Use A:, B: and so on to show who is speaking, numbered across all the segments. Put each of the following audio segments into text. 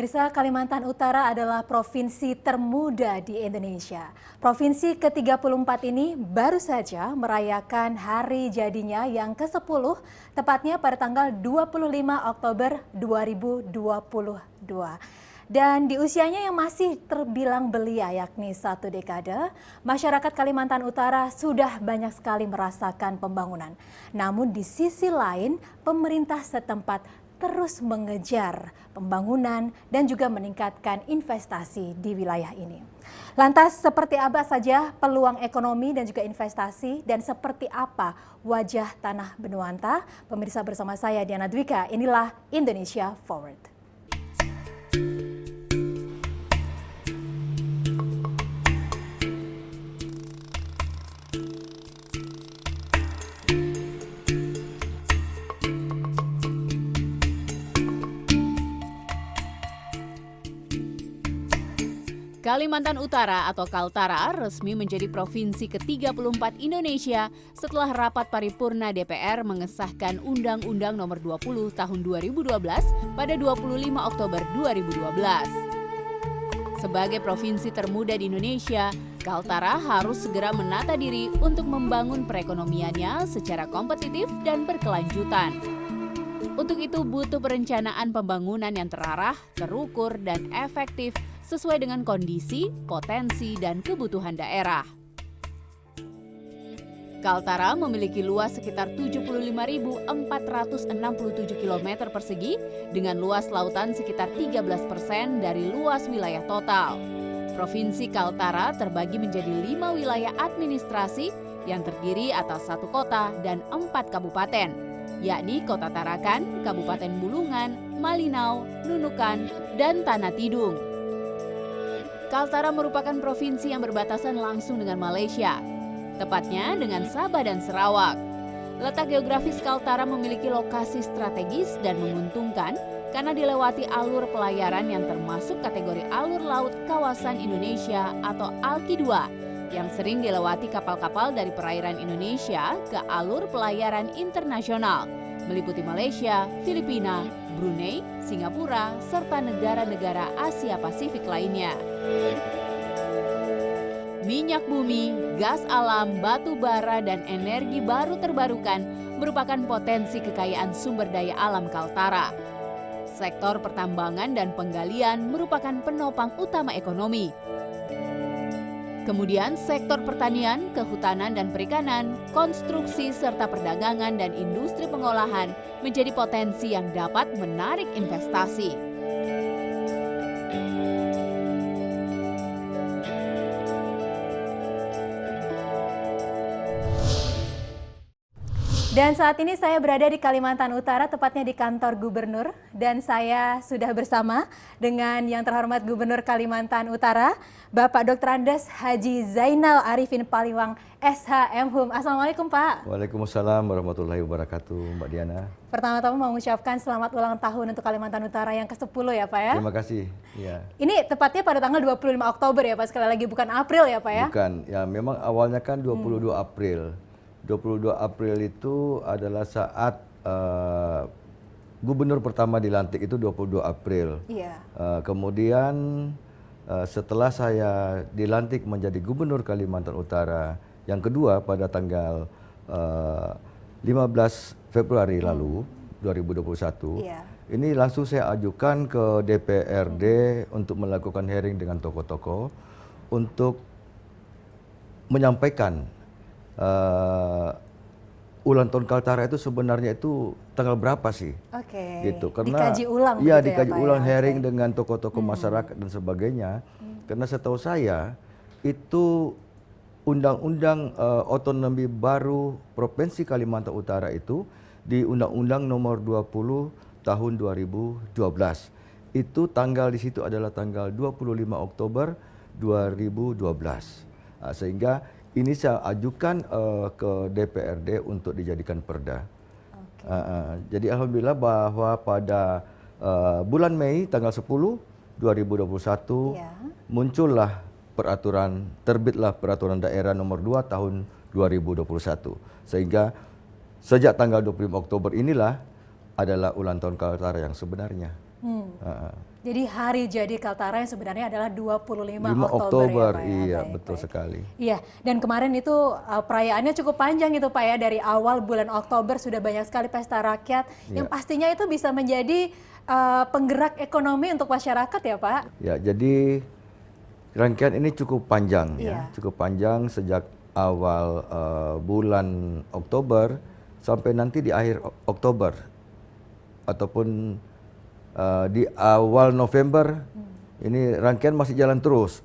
A: Pemirsa, Kalimantan Utara adalah provinsi termuda di Indonesia. Provinsi ke-34 ini baru saja merayakan hari jadinya yang ke-10, tepatnya pada tanggal 25 Oktober 2022. Dan di usianya yang masih terbilang belia, yakni 1 dekade, masyarakat Kalimantan Utara sudah banyak sekali merasakan pembangunan. Namun di sisi lain, pemerintah setempat terus mengejar pembangunan dan juga meningkatkan investasi di wilayah ini. Lantas seperti apa saja peluang ekonomi dan juga investasi, dan seperti apa wajah tanah Benuanta? Pemirsa, bersama saya Diana Dwika, inilah Indonesia Forward.
B: Kalimantan Utara atau Kaltara resmi menjadi provinsi ke-34 Indonesia setelah rapat paripurna DPR mengesahkan Undang-Undang Nomor 20 Tahun 2012 pada 25 Oktober 2012. Sebagai provinsi termuda di Indonesia, Kaltara harus segera menata diri untuk membangun perekonomiannya secara kompetitif dan berkelanjutan. Untuk itu butuh perencanaan pembangunan yang terarah, terukur, dan efektif sesuai dengan kondisi, potensi, dan kebutuhan daerah. Kaltara memiliki luas sekitar 75.467 km persegi dengan luas lautan sekitar 13% dari luas wilayah total. Provinsi Kaltara terbagi menjadi 5 wilayah administrasi yang terdiri atas 1 kota dan 4 kabupaten, yakni Kota Tarakan, Kabupaten Bulungan, Malinau, Nunukan, dan Tanah Tidung. Kaltara merupakan provinsi yang berbatasan langsung dengan Malaysia, tepatnya dengan Sabah dan Sarawak. Letak geografis Kaltara memiliki lokasi strategis dan menguntungkan karena dilewati alur pelayaran yang termasuk kategori alur laut kawasan Indonesia atau ALKI 2 yang sering dilewati kapal-kapal dari perairan Indonesia ke alur pelayaran internasional, meliputi Malaysia, Filipina, Brunei, Singapura, serta negara-negara Asia Pasifik lainnya. Minyak bumi, gas alam, batu bara, dan energi baru terbarukan merupakan potensi kekayaan sumber daya alam Kaltara. Sektor pertambangan dan penggalian merupakan penopang utama ekonomi. Kemudian sektor pertanian, kehutanan dan perikanan, konstruksi serta perdagangan dan industri pengolahan menjadi potensi yang dapat menarik investasi.
A: Dan saat ini saya berada di Kalimantan Utara, tepatnya di kantor Gubernur, dan saya sudah bersama dengan yang terhormat Gubernur Kalimantan Utara, Bapak Dr. Andes Haji Zainal Arifin Paliwang, SHMHum. Assalamualaikum, Pak.
C: Waalaikumsalam warahmatullahi wabarakatuh, Mbak Diana.
A: Pertama-tama mau mengucapkan selamat ulang tahun untuk Kalimantan Utara yang ke-10 ya, Pak ya.
C: Terima kasih. Ya.
A: Ini tepatnya pada tanggal 25 Oktober ya, Pak, sekali lagi bukan April ya, Pak ya.
C: Bukan, ya memang awalnya kan 22 April. 22 April itu adalah saat gubernur pertama dilantik itu 22 April.
A: Iya.
C: Kemudian setelah saya dilantik menjadi gubernur Kalimantan Utara yang kedua pada tanggal 15 Februari lalu 2021,
A: Iya.
C: ini langsung saya ajukan ke DPRD untuk melakukan hearing dengan tokoh-tokoh untuk menyampaikan ulang tahun Kaltara itu sebenarnya itu tanggal berapa sih?
A: Oke.
C: Gitu. Karena
A: dikaji ulang.
C: Iya,
A: begitu
C: dikaji
A: ya, Pak,
C: ulang
A: ya?
C: hearing
A: Oke.
C: dengan tokoh-tokoh masyarakat dan sebagainya. Karena setahu saya itu undang-undang otonomi baru Provinsi Kalimantan Utara itu di Undang-Undang Nomor 20 Tahun 2012. Itu tanggal di situ adalah tanggal 25 Oktober 2012. Sehingga ini saya ajukan ke DPRD untuk dijadikan perda. Jadi alhamdulillah bahwa pada bulan Mei tanggal 10 2021
A: Ya.
C: muncullah terbitlah peraturan daerah nomor 2 tahun 2021. Sehingga sejak tanggal 25 Oktober inilah adalah ulang tahun Kaltara yang sebenarnya.
A: Jadi hari jadi Kaltara yang sebenarnya adalah 25
C: 5
A: Oktober,
C: Oktober,
A: ya Pak ya.
C: iya
A: Baik,
C: betul
A: baik.
C: sekali.
A: Iya, dan kemarin itu perayaannya cukup panjang gitu Pak ya, dari awal bulan Oktober sudah banyak sekali pesta rakyat yang
C: Iya.
A: pastinya itu bisa menjadi penggerak ekonomi untuk masyarakat ya Pak.
C: Ya, jadi rangkaian ini cukup panjang
A: Iya.
C: ya, cukup panjang sejak awal bulan Oktober sampai nanti di akhir Oktober ataupun di awal November. Ini rangkaian masih jalan terus.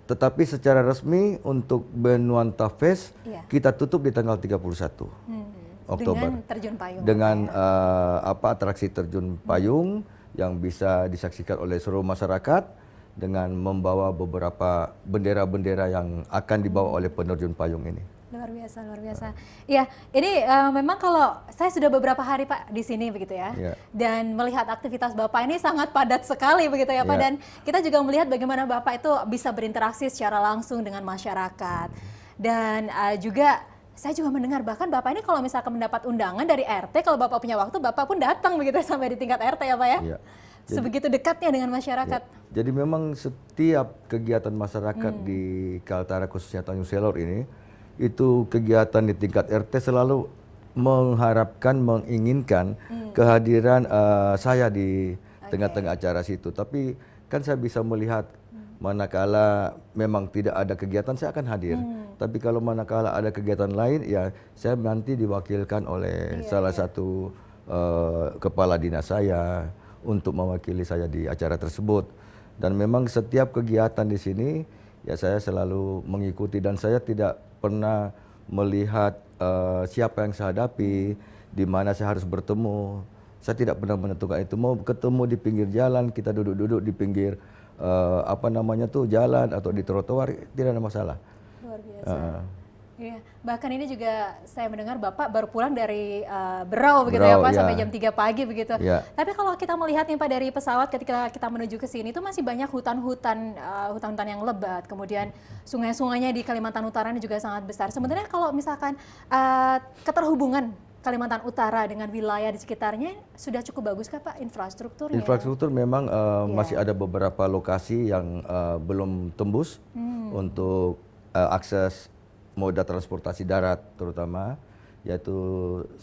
C: Tetapi secara resmi untuk Benuanta Fest
A: Iya.
C: kita tutup di tanggal 31 Oktober.
A: Dengan terjun payung.
C: Dengan
A: Pak, ya.
C: atraksi terjun payung yang bisa disaksikan oleh seluruh masyarakat dengan membawa beberapa bendera-bendera yang akan dibawa oleh penerjun payung ini.
A: Luar biasa, luar biasa. Iya, ini memang kalau saya sudah beberapa hari Pak di sini begitu ya,
C: Iya.
A: dan melihat aktivitas Bapak ini sangat padat sekali begitu ya Pak,
C: Iya.
A: dan kita juga melihat bagaimana Bapak itu bisa berinteraksi secara langsung dengan masyarakat. Dan juga saya juga mendengar bahkan Bapak ini kalau misalkan mendapat undangan dari RT, kalau Bapak punya waktu Bapak pun datang begitu sampai di tingkat RT ya Pak ya.
C: Iya.
A: Sebegitu dekatnya dengan masyarakat.
C: Ya. Jadi memang setiap kegiatan masyarakat di Kaltara khususnya Tanjung Selor ini, itu kegiatan di tingkat RT selalu mengharapkan, menginginkan kehadiran saya di tengah-tengah acara situ. Tapi kan saya bisa melihat manakala memang tidak ada kegiatan saya akan hadir. Tapi kalau manakala ada kegiatan lain ya saya nanti diwakilkan oleh salah satu kepala dinas saya untuk mewakili saya di acara tersebut. Dan memang setiap kegiatan di sini ya saya selalu mengikuti dan saya tidak pernah melihat siapa yang saya hadapi, di mana saya harus bertemu. Saya tidak pernah menentukan itu. Mau ketemu di pinggir jalan, kita duduk-duduk di pinggir jalan atau di trotoar, tidak ada masalah.
A: Luar biasa. Iya, bahkan ini juga saya mendengar Bapak baru pulang dari Berau begitu ya
C: Berau,
A: Pak,
C: ya.
A: sampai jam 3 pagi begitu.
C: Ya.
A: Tapi kalau kita melihat nih Pak dari pesawat ketika kita menuju ke sini itu masih banyak hutan-hutan yang lebat, kemudian sungai-sungainya di Kalimantan Utara ini juga sangat besar. Sebenarnya kalau misalkan keterhubungan Kalimantan Utara dengan wilayah di sekitarnya sudah cukup bagus kah Pak infrastrukturnya?
C: Infrastruktur memang masih ada beberapa lokasi yang belum tembus untuk akses moda transportasi darat terutama, yaitu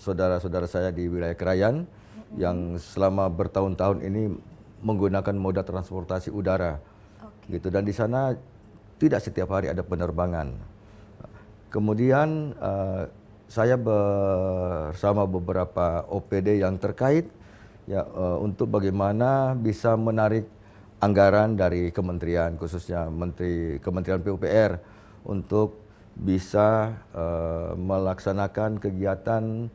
C: saudara-saudara saya di wilayah Krayan yang selama bertahun-tahun ini menggunakan moda transportasi udara. Gitu, dan di sana tidak setiap hari ada penerbangan. Kemudian saya bersama beberapa OPD yang terkait ya untuk bagaimana bisa menarik anggaran dari kementerian, khususnya Kementerian PUPR untuk bisa melaksanakan kegiatan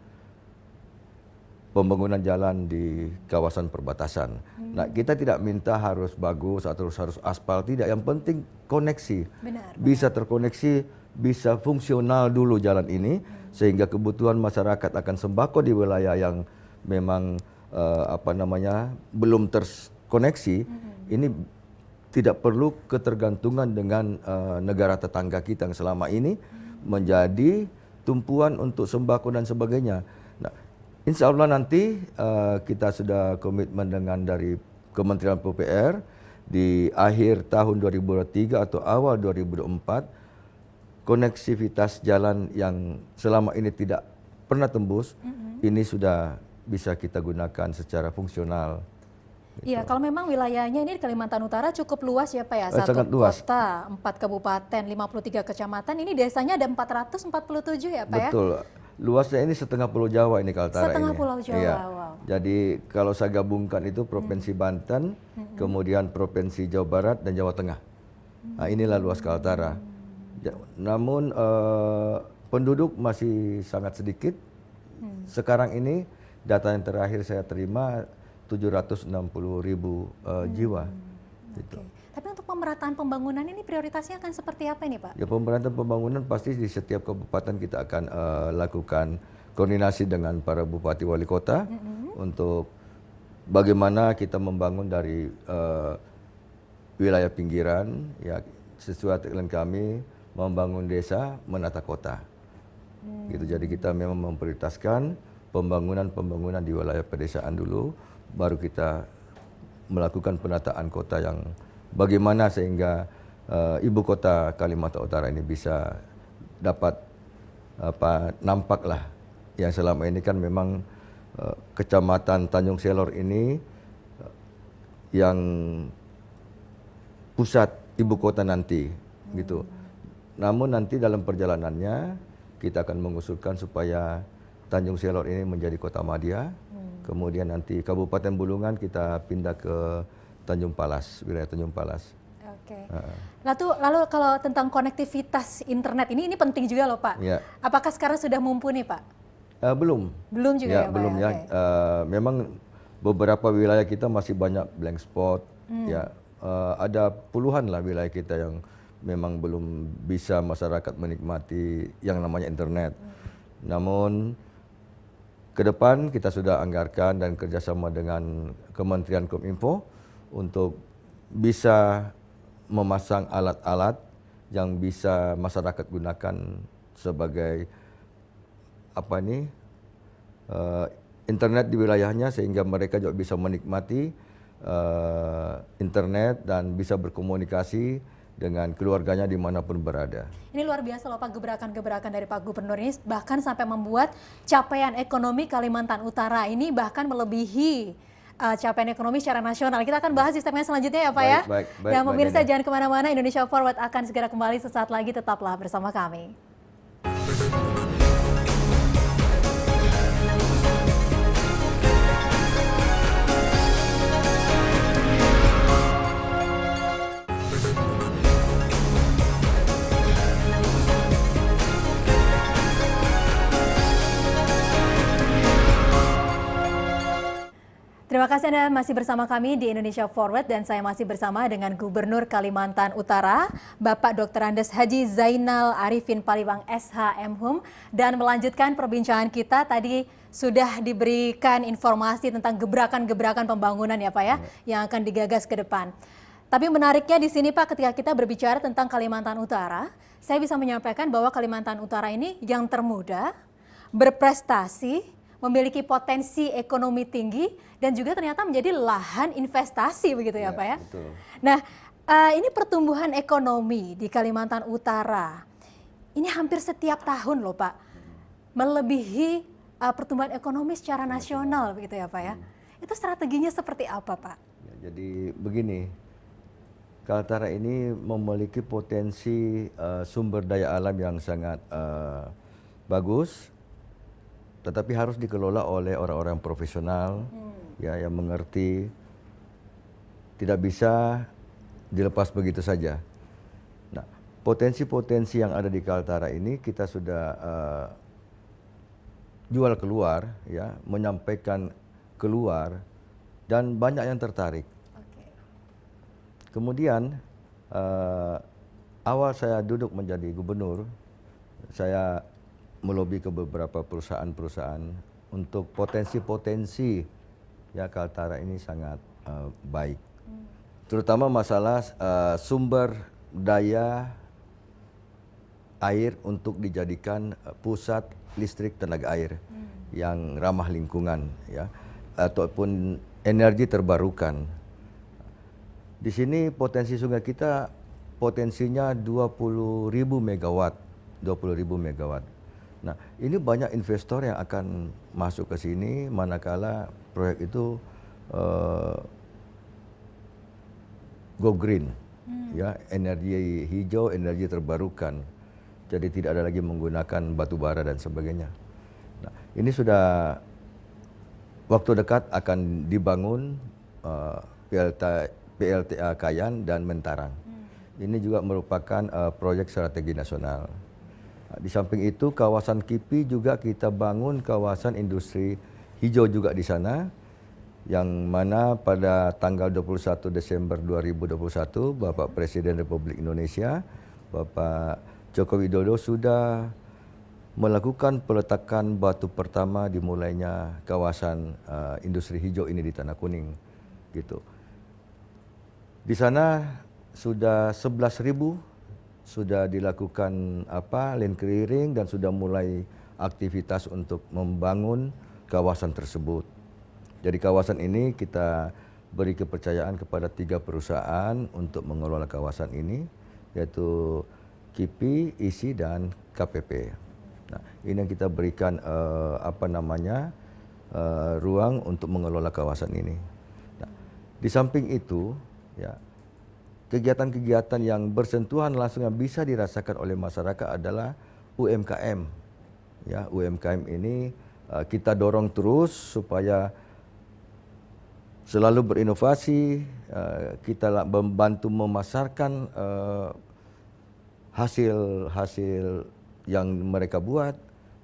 C: pembangunan jalan di kawasan perbatasan. Nah, kita tidak minta harus bagus atau harus aspal, tidak. Yang penting koneksi.
A: Benar.
C: Bisa terkoneksi, bisa fungsional dulu jalan ini, sehingga kebutuhan masyarakat akan sembako di wilayah yang memang belum terkoneksi, ini tidak perlu ketergantungan dengan negara tetangga kita yang selama ini menjadi tumpuan untuk sembako dan sebagainya. Nah, insya Allah nanti kita sudah komitmen dengan dari Kementerian PUPR di akhir tahun 2023 atau awal 2024 koneksivitas jalan yang selama ini tidak pernah tembus ini sudah bisa kita gunakan secara fungsional.
A: Iya, kalau memang wilayahnya ini di Kalimantan Utara cukup luas ya Pak ya,
C: Sangat
A: satu
C: luas.
A: kota, 4 kabupaten, 53 kecamatan, ini desanya ada 447 ya Pak ya?
C: Betul. Luasnya ini setengah Pulau Jawa ini Kaltara
A: Setengah
C: ini.
A: Pulau Jawa,
C: Iya.
A: wow.
C: Jadi kalau saya gabungkan itu Provinsi Banten, kemudian Provinsi Jawa Barat dan Jawa Tengah. Nah, inilah luas Kaltara. Namun penduduk masih sangat sedikit. Sekarang ini data yang terakhir saya terima 760.000 jiwa. Gitu.
A: Oke. Tapi untuk pemerataan pembangunan ini prioritasnya akan seperti apa ini Pak?
C: Ya, pemerataan pembangunan pasti di setiap kabupaten kita akan lakukan koordinasi dengan para bupati wali kota untuk bagaimana kita membangun dari wilayah pinggiran ya sesuai dengan kami membangun desa menata kota. Gitu. Jadi kita memang memprioritaskan pembangunan di wilayah pedesaan dulu, baru kita melakukan penataan kota yang bagaimana sehingga ibu kota Kalimantan Utara ini bisa dapat nampaklah yang selama ini kan memang Kecamatan Tanjung Selor ini yang pusat ibu kota nanti gitu. Namun nanti dalam perjalanannya kita akan mengusulkan supaya Tanjung Selor ini menjadi kota madya. Kemudian nanti Kabupaten Bulungan kita pindah ke Tanjung Palas, wilayah Tanjung Palas.
A: Oke. Lalu kalau tentang konektivitas internet ini penting juga loh Pak.
C: Ya.
A: Apakah sekarang sudah mumpuni Pak?
C: Belum.
A: Belum juga ya Pak?
C: Belum ya.
A: Okay.
C: Memang beberapa wilayah kita masih banyak blank spot. Ya, ada puluhan lah wilayah kita yang memang belum bisa masyarakat menikmati yang namanya internet. Namun ke depan kita sudah anggarkan dan kerjasama dengan Kementerian Kominfo untuk bisa memasang alat-alat yang bisa masyarakat gunakan sebagai internet di wilayahnya sehingga mereka juga bisa menikmati internet dan bisa berkomunikasi dengan keluarganya dimanapun berada.
A: Ini luar biasa loh Pak, gebrakan-gebrakan dari Pak Gubernur ini bahkan sampai membuat capaian ekonomi Kalimantan Utara ini bahkan melebihi capaian ekonomi secara nasional. Kita akan bahas di segmen selanjutnya ya Pak ya.
C: Baik,
A: Dan pemirsa jangan kemana-mana, Indonesia Forward akan segera kembali sesaat lagi, tetaplah bersama kami. Terima kasih Anda masih bersama kami di Indonesia Forward dan saya masih bersama dengan Gubernur Kalimantan Utara, Bapak Dr. Andes Haji Zainal Arifin Paliwang SH.M.Hum, dan melanjutkan perbincangan kita tadi sudah diberikan informasi tentang gebrakan-gebrakan pembangunan ya Pak ya, yang akan digagas ke depan. Tapi menariknya di sini Pak, ketika kita berbicara tentang Kalimantan Utara, saya bisa menyampaikan bahwa Kalimantan Utara ini yang termuda, berprestasi, memiliki potensi ekonomi tinggi dan juga ternyata menjadi lahan investasi begitu ya Pak ya.
C: Betul.
A: Nah ini pertumbuhan ekonomi di Kalimantan Utara ini hampir setiap tahun loh Pak, melebihi pertumbuhan ekonomi secara nasional begitu ya Pak ya. Itu strateginya seperti apa Pak?
C: Ya, jadi begini, Kaltara ini memiliki potensi sumber daya alam yang sangat bagus, tetapi harus dikelola oleh orang-orang profesional ya yang mengerti, tidak bisa dilepas begitu saja. Nah, potensi-potensi yang ada di Kaltara ini kita sudah jual keluar ya, menyampaikan keluar dan banyak yang tertarik. Kemudian awal saya duduk menjadi gubernur, saya melobi ke beberapa perusahaan-perusahaan untuk potensi-potensi ya Kaltara ini sangat baik. Terutama masalah sumber daya air untuk dijadikan pusat listrik tenaga air yang ramah lingkungan ya, ataupun energi terbarukan. Di sini potensi sungai kita potensinya 20.000 megawatt, 20.000 megawatt. Nah, ini banyak investor yang akan masuk ke sini manakala proyek itu go green, ya, energi hijau, energi terbarukan. Jadi tidak ada lagi menggunakan batu bara dan sebagainya. Nah, ini sudah waktu dekat akan dibangun PLTA Kayan dan Mentarang. Ini juga merupakan proyek strategi nasional. Di samping itu kawasan KIPI juga kita bangun kawasan industri hijau juga di sana, yang mana pada tanggal 21 Desember 2021 Bapak Presiden Republik Indonesia Bapak Joko Widodo sudah melakukan peletakan batu pertama dimulainya kawasan industri hijau ini di Tanah Kuning gitu. Di sana sudah 11.000 sudah dilakukan land clearing dan sudah mulai aktivitas untuk membangun kawasan tersebut. Jadi kawasan ini kita beri kepercayaan kepada 3 perusahaan untuk mengelola kawasan ini, yaitu KIPI, ISI, dan KPP. Nah, ini yang kita berikan ruang untuk mengelola kawasan ini. Nah, di samping itu, ya, kegiatan-kegiatan yang bersentuhan langsung yang bisa dirasakan oleh masyarakat adalah UMKM. Ya, UMKM ini kita dorong terus supaya selalu berinovasi, kita membantu memasarkan hasil-hasil yang mereka buat,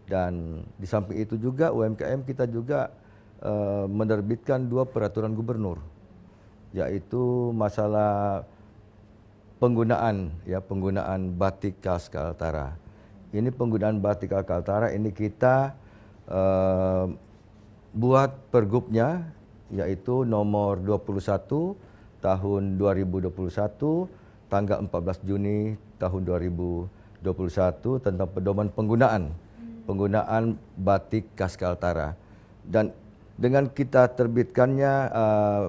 C: dan di samping itu juga UMKM kita juga menerbitkan 2 peraturan gubernur, yaitu masalah penggunaan batik khas Kaltara. Ini penggunaan batik khas Kaltara ini kita buat pergubnya, yaitu nomor 21 tahun 2021 tanggal 14 Juni tahun 2021 tentang pedoman penggunaan batik khas Kaltara. Dan dengan kita terbitkannya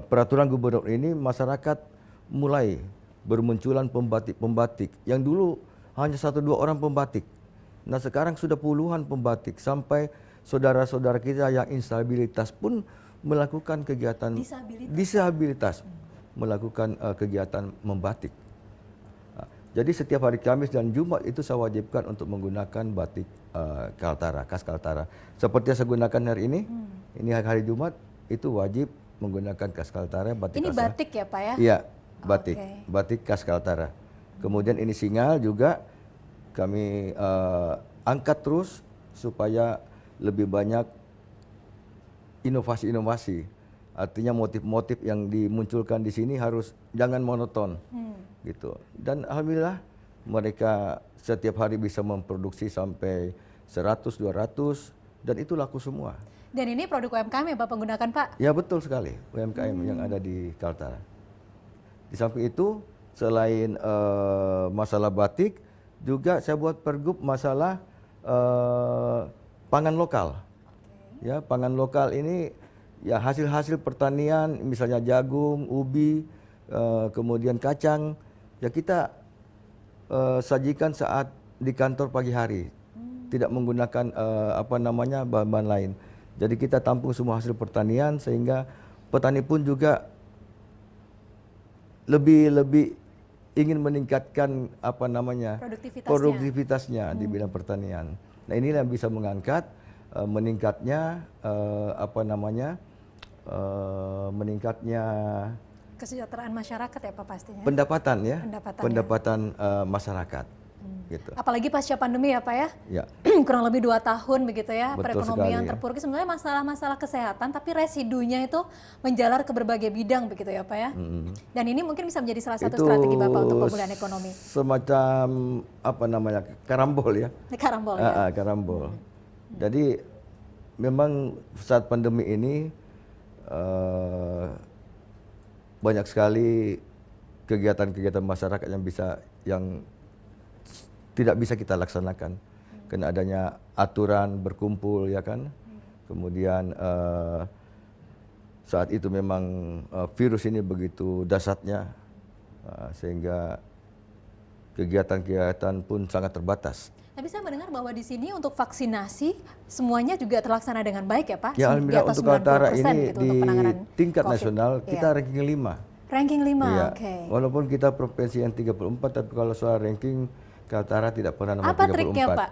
C: peraturan gubernur ini, masyarakat mulai bermunculan pembatik yang dulu hanya 1-2 orang pembatik. Nah, sekarang sudah puluhan pembatik, sampai saudara-saudara kita yang instabilitas pun melakukan kegiatan disabilitas melakukan kegiatan membatik. Jadi setiap hari Kamis dan Jumat itu saya wajibkan untuk menggunakan batik Kaltara, khas Kaltara. Seperti yang saya gunakan hari ini hari Jumat itu wajib menggunakan khas Kaltara, batik.
A: Ini batik ya Pak ya?
C: Iya, batik, batik khas Kaltara. Kemudian ini singal juga kami angkat terus supaya lebih banyak inovasi-inovasi. Artinya motif-motif yang dimunculkan di sini harus jangan monoton, gitu. Dan alhamdulillah mereka setiap hari bisa memproduksi sampai 100-200 dan itu laku semua.
A: Dan ini produk UMKM ya Bapak gunakan Pak?
C: Ya betul sekali, UMKM yang ada di Kaltara. Di samping itu selain masalah batik, juga saya buat pergub masalah pangan lokal. Ya, pangan lokal ini ya hasil-hasil pertanian, misalnya jagung, ubi, kemudian kacang, ya kita sajikan saat di kantor pagi hari, tidak menggunakan bahan-bahan lain. Jadi kita tampung semua hasil pertanian sehingga petani pun juga lebih ingin meningkatkan produktivitasnya di bidang pertanian. Nah, inilah yang bisa mengangkat meningkatnya
A: kesejahteraan masyarakat ya Pak pastinya.
C: Pendapatan masyarakat. Gitu.
A: Apalagi pasca pandemi ya Pak ya?
C: Ya.
A: Kurang lebih 2 tahun begitu ya.
C: Betul
A: perekonomian
C: sekali,
A: terpuruk. Sebenarnya masalah-masalah kesehatan tapi residunya itu menjalar ke berbagai bidang begitu ya Pak ya. Dan ini mungkin bisa menjadi salah satu strategi Bapak untuk pemulihan ekonomi.
C: Semacam karambol ya.
A: Karambol ya.
C: Karambol. Jadi memang saat pandemi ini banyak sekali kegiatan-kegiatan masyarakat yang tidak bisa kita laksanakan karena adanya aturan berkumpul ya kan. Kemudian saat itu memang virus ini begitu dahsyatnya sehingga kegiatan-kegiatan pun sangat terbatas.
A: Tapi saya mendengar bahwa di sini untuk vaksinasi semuanya juga terlaksana dengan baik ya Pak?
C: Ya alhamdulillah untuk Kaltara ini
A: gitu
C: di tingkat
A: COVID.
C: nasional kita ranking 5.
A: Ranking 5,
C: ya.
A: oke.
C: Walaupun kita provinsi yang 34, tapi kalau soal ranking Kaltara tidak pernah nomor 34.
A: Apa triknya Pak?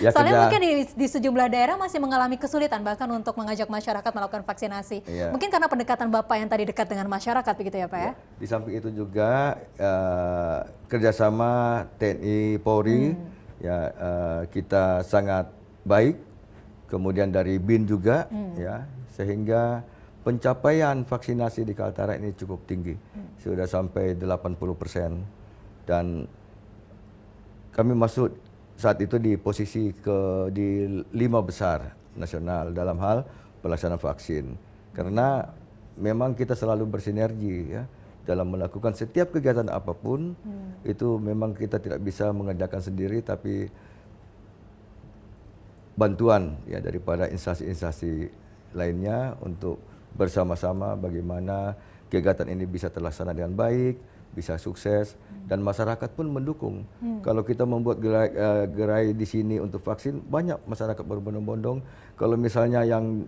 C: Ya,
A: soalnya mungkin di sejumlah daerah masih mengalami kesulitan bahkan untuk mengajak masyarakat melakukan vaksinasi.
C: Ya.
A: Mungkin karena pendekatan Bapak yang tadi dekat dengan masyarakat begitu ya Pak ya?
C: Di samping itu juga kerjasama TNI Polri kita sangat baik. Kemudian dari BIN juga ya, sehingga pencapaian vaksinasi di Kaltara ini cukup tinggi. Sudah sampai 80%. Dan kami masuk saat itu di posisi di 5 besar nasional dalam hal pelaksanaan vaksin. Karena memang kita selalu bersinergi ya dalam melakukan setiap kegiatan apapun. Itu memang kita tidak bisa mengadakan sendiri, tapi bantuan ya daripada instansi-instansi lainnya untuk bersama-sama bagaimana kegiatan ini bisa terlaksana dengan baik, bisa sukses, dan masyarakat pun mendukung. Kalau kita membuat gerai di sini untuk vaksin, banyak masyarakat berbondong-bondong. Kalau misalnya yang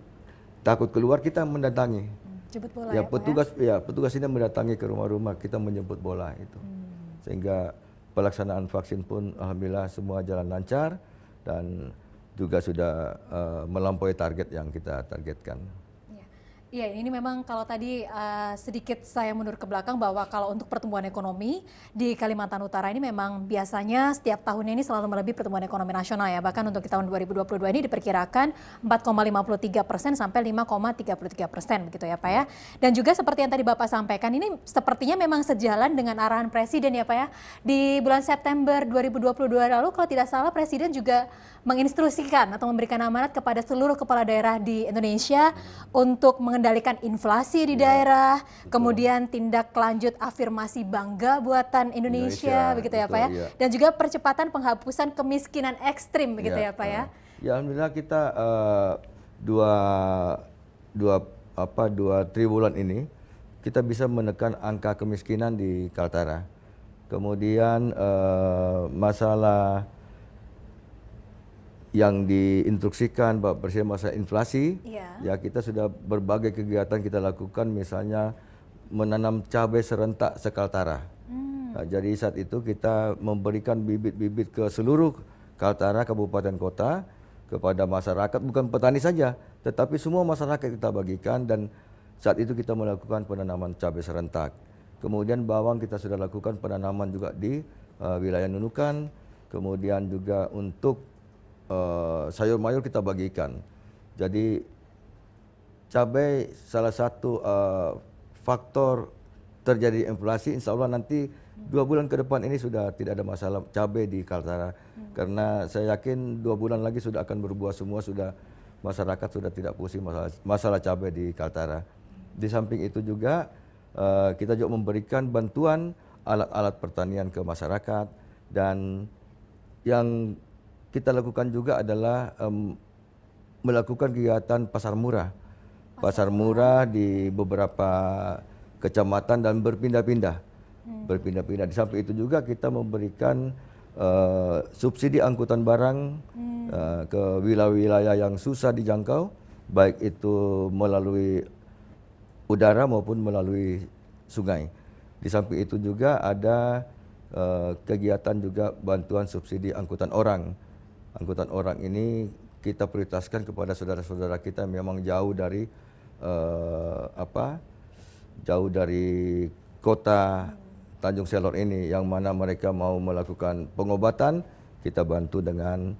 C: takut keluar, kita mendatangi.
A: Jemput bola
C: Ya,
A: ya, Pak,
C: petugas ini mendatangi ke rumah-rumah, kita menjemput bola itu. Sehingga pelaksanaan vaksin pun alhamdulillah semua jalan lancar dan juga sudah melampaui target yang kita targetkan.
A: Iya, ini memang kalau tadi sedikit saya mundur ke belakang bahwa kalau untuk pertumbuhan ekonomi di Kalimantan Utara ini memang biasanya setiap tahunnya ini selalu melebihi pertumbuhan ekonomi nasional ya. Bahkan untuk di tahun 2022 ini diperkirakan 4,53% sampai 5,33% begitu ya Pak ya. Dan juga seperti yang tadi Bapak sampaikan ini sepertinya memang sejalan dengan arahan Presiden ya Pak ya. Di bulan September 2022 lalu kalau tidak salah Presiden juga menginstruksikan atau memberikan amanat kepada seluruh kepala daerah di Indonesia untuk mengendalikan inflasi di daerah, kemudian tindak lanjut afirmasi bangga buatan Indonesia begitu ya Pak ya, dan juga percepatan penghapusan kemiskinan ekstrim begitu ya Pak ya.
C: Ya alhamdulillah kita dua triwulan ini kita bisa menekan angka kemiskinan di Kaltara. Kemudian masalah yang diinstruksikan Pak Presiden masalah inflasi, ya kita sudah berbagai kegiatan kita lakukan, misalnya menanam cabai serentak se-Kaltara. Nah, jadi saat itu kita memberikan bibit-bibit ke seluruh Kaltara, kabupaten kota, kepada masyarakat, bukan petani saja, tetapi semua masyarakat kita bagikan, dan saat itu kita melakukan penanaman cabai serentak. Kemudian bawang kita sudah lakukan penanaman juga di wilayah Nunukan, kemudian juga untuk sayur mayur kita bagikan. Jadi cabai salah satu faktor terjadi inflasi. Insya Allah nanti 2 bulan ke depan ini sudah tidak ada masalah cabai di Kaltara. Karena saya yakin 2 bulan lagi sudah akan berbuah semua, sudah masyarakat sudah tidak pusing masalah cabai di Kaltara. Di samping itu juga kita juga memberikan bantuan alat-alat pertanian ke masyarakat, dan yang kita lakukan juga adalah melakukan kegiatan pasar murah. Pasar murah di beberapa kecamatan dan berpindah-pindah. Di samping itu juga kita memberikan subsidi angkutan barang ke wilayah-wilayah yang susah dijangkau, baik itu melalui udara maupun melalui sungai. Di samping itu juga ada kegiatan juga bantuan subsidi angkutan orang. Angkutan orang ini kita prioritaskan kepada saudara-saudara kita yang memang jauh dari jauh dari kota Tanjung Selor ini, yang mana mereka mau melakukan pengobatan, kita bantu dengan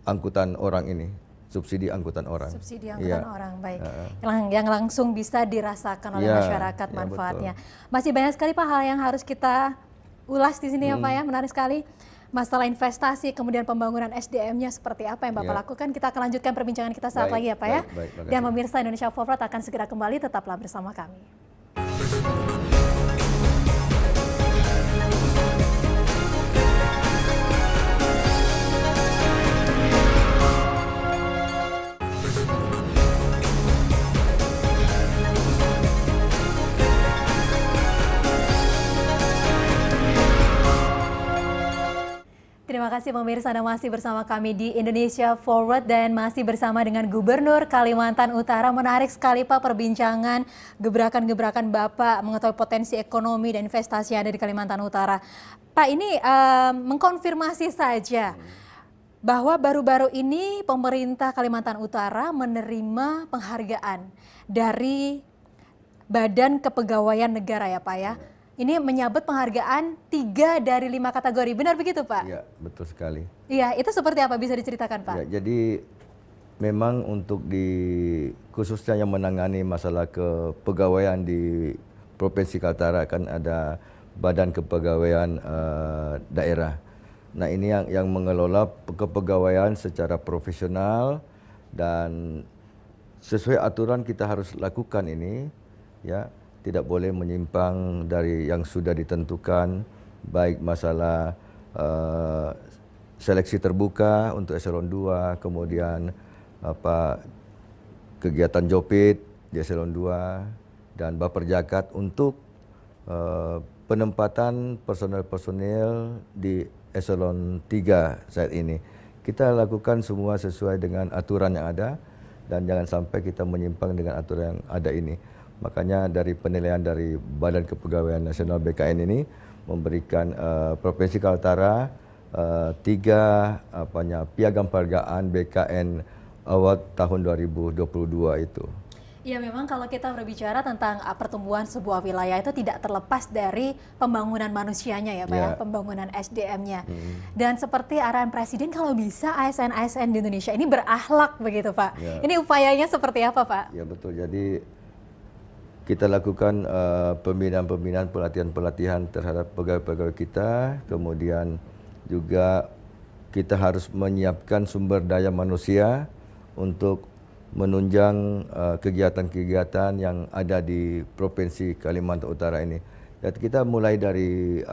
C: angkutan orang ini, subsidi angkutan orang.
A: Subsidi angkutan orang, baik. Yang langsung bisa dirasakan oleh masyarakat manfaatnya. Masih banyak sekali Pak hal yang harus kita ulas di sini ya Pak ya, menarik sekali. Masalah investasi, kemudian pembangunan SDM-nya seperti apa yang Bapak lakukan. Kita akan lanjutkan perbincangan kita saat lagi ya Pak ya. Dan pemirsa Indonesia Forward akan segera kembali, tetaplah bersama kami. Terima kasih pemirsa, Anda masih bersama kami di Indonesia Forward dan masih bersama dengan Gubernur Kalimantan Utara. Menarik sekali Pak perbincangan gebrakan-gebrakan Bapak mengetahui potensi ekonomi dan investasi yang ada di Kalimantan Utara. Pak, ini mengkonfirmasi saja bahwa baru-baru ini pemerintah Kalimantan Utara menerima penghargaan dari Badan Kepegawaian Negara ya Pak ya. Ini menyabet penghargaan 3 dari 5 kategori, benar begitu Pak?
C: Iya, betul sekali.
A: Iya, itu seperti apa, bisa diceritakan Pak?
C: Ya, jadi memang untuk khususnya yang menangani masalah kepegawaian di Provinsi Kaltara kan ada Badan Kepegawaian Daerah. Nah ini yang mengelola kepegawaian secara profesional, dan sesuai aturan kita harus lakukan ini, ya. Tidak boleh menyimpang dari yang sudah ditentukan, baik masalah seleksi terbuka untuk eselon 2, kemudian kegiatan Jopit di eselon 2 dan Baperjakat untuk penempatan personel-personel di eselon 3 saat ini. Kita lakukan semua sesuai dengan aturan yang ada dan jangan sampai kita menyimpang dengan aturan yang ada ini. Makanya dari penilaian dari Badan Kepegawaian Nasional BKN ini memberikan Provinsi Kaltara 3 piagam penghargaan BKN Award tahun 2022 itu.
A: Ya memang kalau kita berbicara tentang pertumbuhan sebuah wilayah itu tidak terlepas dari pembangunan manusianya ya Pak ya, pembangunan SDM-nya. Dan seperti arahan Presiden kalau bisa ASN-ASN di Indonesia ini berakhlak begitu Pak. Ini upayanya seperti apa Pak?
C: Ya betul, jadi kita lakukan pembinaan-pembinaan, pelatihan-pelatihan terhadap pegawai-pegawai kita, kemudian juga kita harus menyiapkan sumber daya manusia untuk menunjang kegiatan-kegiatan yang ada di Provinsi Kalimantan Utara ini. Dan kita mulai dari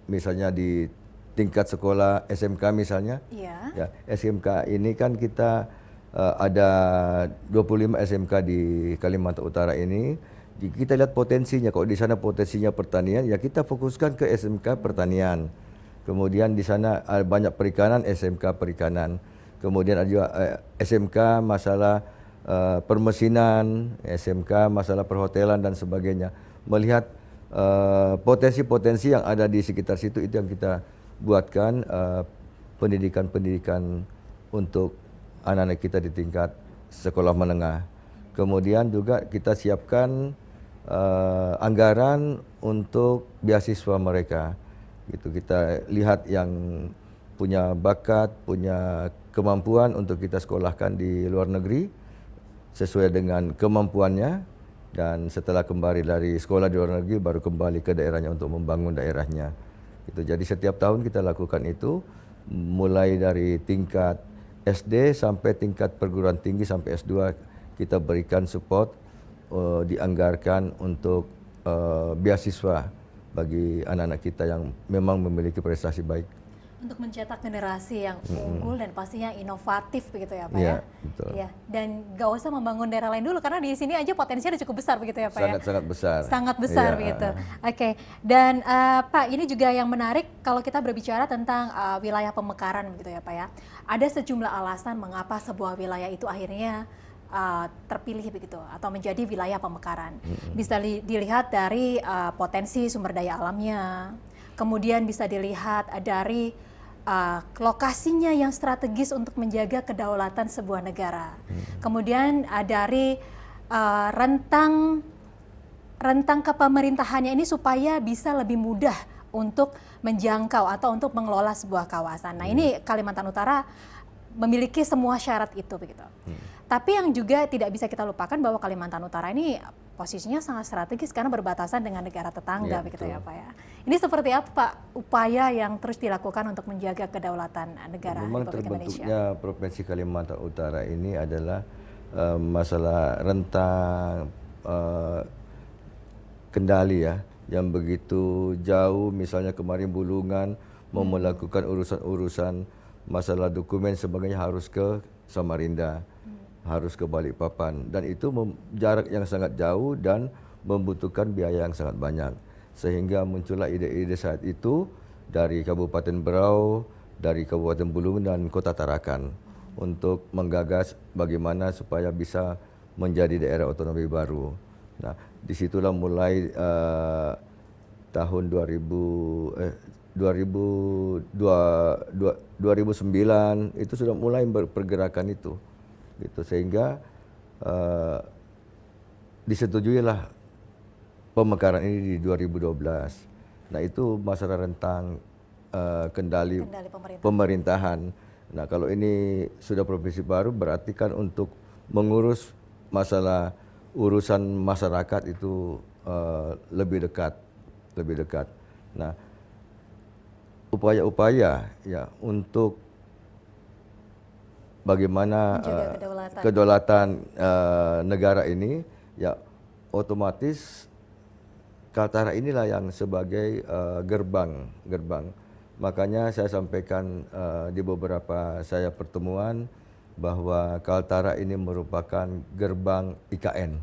C: misalnya di tingkat sekolah SMK misalnya. Ya, SMK ini kan kita ada 25 SMK di Kalimantan Utara ini. Kita lihat potensinya, kalau di sana potensinya pertanian, ya kita fokuskan ke SMK pertanian. Kemudian di sana banyak perikanan, SMK perikanan. Kemudian ada juga SMK masalah permesinan, SMK masalah perhotelan dan sebagainya. Melihat potensi-potensi yang ada di sekitar situ, itu yang kita buatkan pendidikan-pendidikan untuk anak-anak kita di tingkat sekolah menengah. Kemudian juga kita siapkan anggaran untuk beasiswa mereka. Gitu, kita lihat yang punya bakat, punya kemampuan untuk kita sekolahkan di luar negeri sesuai dengan kemampuannya, dan setelah kembali dari sekolah di luar negeri baru kembali ke daerahnya untuk membangun daerahnya. Itu jadi setiap tahun kita lakukan itu, mulai dari tingkat SD sampai tingkat perguruan tinggi sampai S2 kita berikan support, dianggarkan untuk beasiswa bagi anak-anak kita yang memang memiliki prestasi baik.
A: Untuk mencetak generasi yang unggul dan pastinya inovatif begitu ya Pak
C: ya?
A: Betul. Ya, dan gak usah membangun daerah lain dulu karena di sini aja potensinya udah cukup besar begitu ya Pak
C: Sangat besar.
A: Sangat besar begitu. Oke. Dan Pak, ini juga yang menarik kalau kita berbicara tentang wilayah pemekaran begitu ya Pak ya. Ada sejumlah alasan mengapa sebuah wilayah itu akhirnya terpilih begitu atau menjadi wilayah pemekaran. Bisa dilihat dari potensi sumber daya alamnya. Kemudian bisa dilihat dari lokasinya yang strategis untuk menjaga kedaulatan sebuah negara. Kemudian dari rentang kepemerintahannya ini supaya bisa lebih mudah untuk menjangkau atau untuk mengelola sebuah kawasan. Nah ini Kalimantan Utara memiliki semua syarat itu begitu. Tapi yang juga tidak bisa kita lupakan bahwa Kalimantan Utara ini posisinya sangat strategis karena berbatasan dengan negara tetangga begitu ya Pak ya. Ini seperti apa Pak upaya yang terus dilakukan untuk menjaga kedaulatan negara Republik Indonesia?
C: Terbentuknya Provinsi Kalimantan Utara ini adalah masalah rentang kendali ya, yang begitu jauh. Misalnya kemarin Bulungan mau melakukan urusan-urusan masalah dokumen sebagainya harus ke Samarinda, harus ke Balikpapan, dan itu jarak yang sangat jauh dan membutuhkan biaya yang sangat banyak, sehingga muncullah ide-ide saat itu dari Kabupaten Berau, dari Kabupaten Bulungan dan Kota Tarakan untuk menggagas bagaimana supaya bisa menjadi daerah otonomi baru. Nah, disitulah mulai tahun 2009 itu sudah mulai pergerakan itu. Gitu, sehingga disetujuilah pemekaran ini di 2012. Nah itu masalah rentang kendali pemerintahan. Nah kalau ini sudah provinsi baru berarti kan untuk mengurus masalah urusan masyarakat itu lebih dekat. Nah upaya-upaya ya untuk bagaimana kedaulatan negara ini, ya otomatis Kaltara inilah yang sebagai gerbang. Makanya saya sampaikan di beberapa pertemuan bahwa Kaltara ini merupakan gerbang IKN.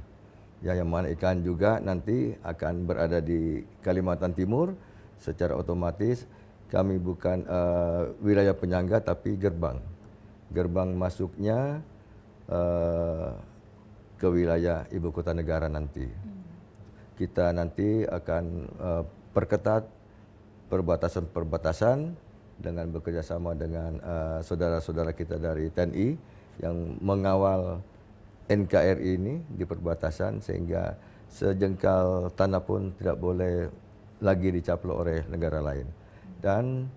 C: Ya, yang mana IKN juga nanti akan berada di Kalimantan Timur. Secara otomatis kami bukan wilayah penyangga tapi gerbang. Gerbang masuknya ke wilayah ibu kota negara nanti. Kita nanti akan perketat perbatasan-perbatasan dengan bekerjasama dengan saudara-saudara kita dari TNI yang mengawal NKRI ini di perbatasan sehingga sejengkal tanah pun tidak boleh lagi dicaplok oleh negara lain. Dan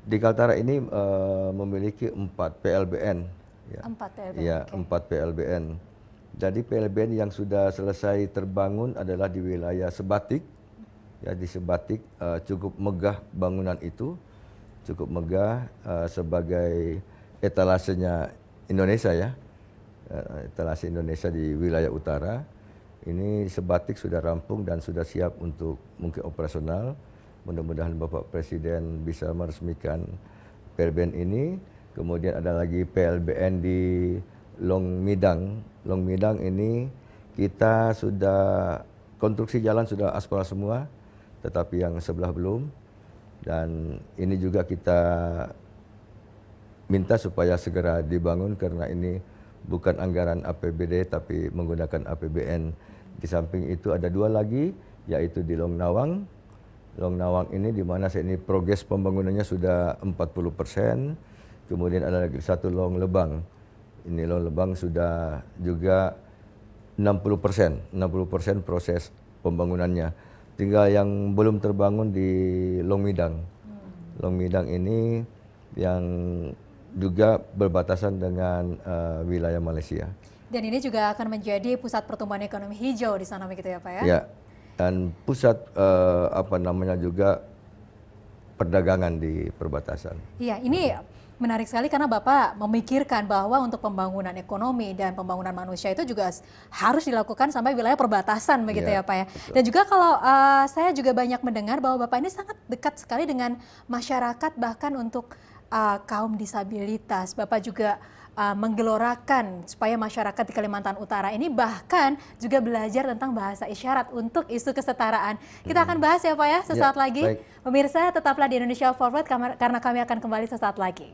C: di Kaltara ini memiliki 4 PLBN. Ya.
A: 4 PLBN.
C: Ya,
A: Okay.
C: 4 PLBN. Jadi PLBN yang sudah selesai terbangun adalah di wilayah Sebatik. Ya, di Sebatik cukup megah bangunan itu, cukup megah sebagai etalasenya Indonesia ya, etalase Indonesia di wilayah utara. Ini Sebatik sudah rampung dan sudah siap untuk mungkin operasional. Mudah-mudahan Bapak Presiden bisa meresmikan PLBN ini. Kemudian ada lagi PLBN di Long Midang. Long Midang ini kita sudah konstruksi jalan sudah aspal semua, tetapi yang sebelah belum. Dan ini juga kita minta supaya segera dibangun karena ini bukan anggaran APBD tapi menggunakan APBN. Di samping itu ada 2 lagi, yaitu di Long Nawang. Long Nawang ini di mana saat ini progres pembangunannya sudah 40%. Kemudian ada lagi 1 Long Lebang. Ini Long Lebang sudah juga 60% proses pembangunannya. Tinggal yang belum terbangun di Long Midang. Long Midang ini yang juga berbatasan dengan wilayah Malaysia.
A: Dan ini juga akan menjadi pusat pertumbuhan ekonomi hijau di sana begitu ya Pak ya?
C: Ya, dan pusat juga perdagangan di perbatasan.
A: Iya, ini menarik sekali karena Bapak memikirkan bahwa untuk pembangunan ekonomi dan pembangunan manusia itu juga harus dilakukan sampai wilayah perbatasan begitu ya Pak ya.
C: Betul.
A: Dan juga kalau saya juga banyak mendengar bahwa Bapak ini sangat dekat sekali dengan masyarakat bahkan untuk kaum disabilitas. Bapak juga menggelorakan supaya masyarakat di Kalimantan Utara ini bahkan juga belajar tentang bahasa isyarat untuk isu kesetaraan. Kita akan bahas ya Pak ya sesaat lagi.
C: Baik.
A: Pemirsa tetaplah di Indonesia Forward karena kami akan kembali sesaat lagi.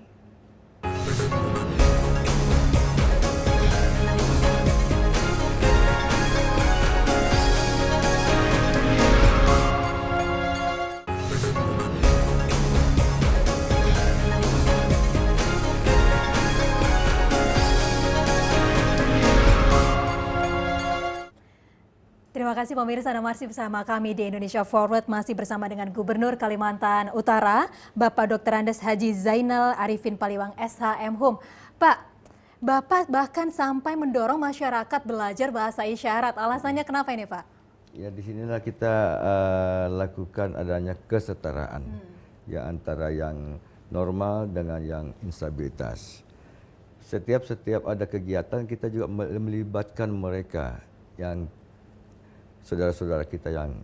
A: Terima kasih pemirsa, Anda masih bersama kami di Indonesia Forward, masih bersama dengan Gubernur Kalimantan Utara, Bapak Dr. Andes Haji Zainal Arifin Paliwang SHM-Hum. Pak, Bapak bahkan sampai mendorong masyarakat belajar bahasa isyarat. Alasannya kenapa ini Pak?
C: Ya, di sinilah kita lakukan adanya kesetaraan ya antara yang normal dengan yang instabilitas. Setiap ada kegiatan kita juga melibatkan mereka yang saudara-saudara kita yang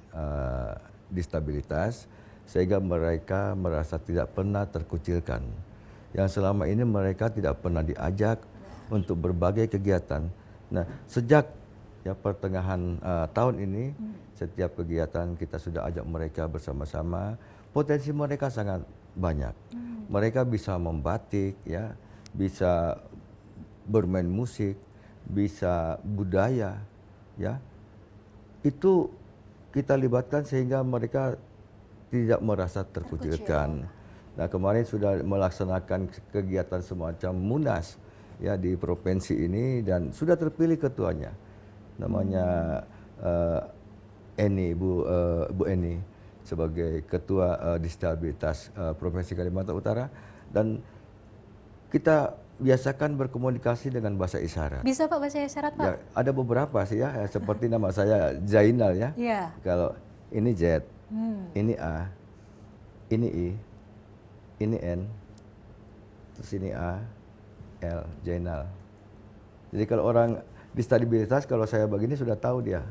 C: disabilitas sehingga mereka merasa tidak pernah terkucilkan. Yang selama ini mereka tidak pernah diajak untuk berbagai kegiatan. Nah, sejak pertengahan tahun ini setiap kegiatan kita sudah ajak mereka bersama-sama. Potensi mereka sangat banyak. Mereka bisa membatik ya, bisa bermain musik, bisa budaya ya. Itu kita libatkan sehingga mereka tidak merasa terkucilkan. Nah, kemarin sudah melaksanakan kegiatan semacam Munas ya di provinsi ini dan sudah terpilih ketuanya. Namanya Eni, Bu Eni sebagai ketua disabilitas Provinsi Kalimantan Utara, dan kita biasakan berkomunikasi dengan bahasa isyarat.
A: Bisa Pak bahasa isyarat Pak?
C: Ya, ada beberapa sih ya, seperti nama saya Zainal ya.
A: Iya.
C: Kalau ini Z, ini A, ini I, ini N, terus ini A, L, Zainal. Jadi kalau orang disabilitas, kalau saya begini sudah tahu dia.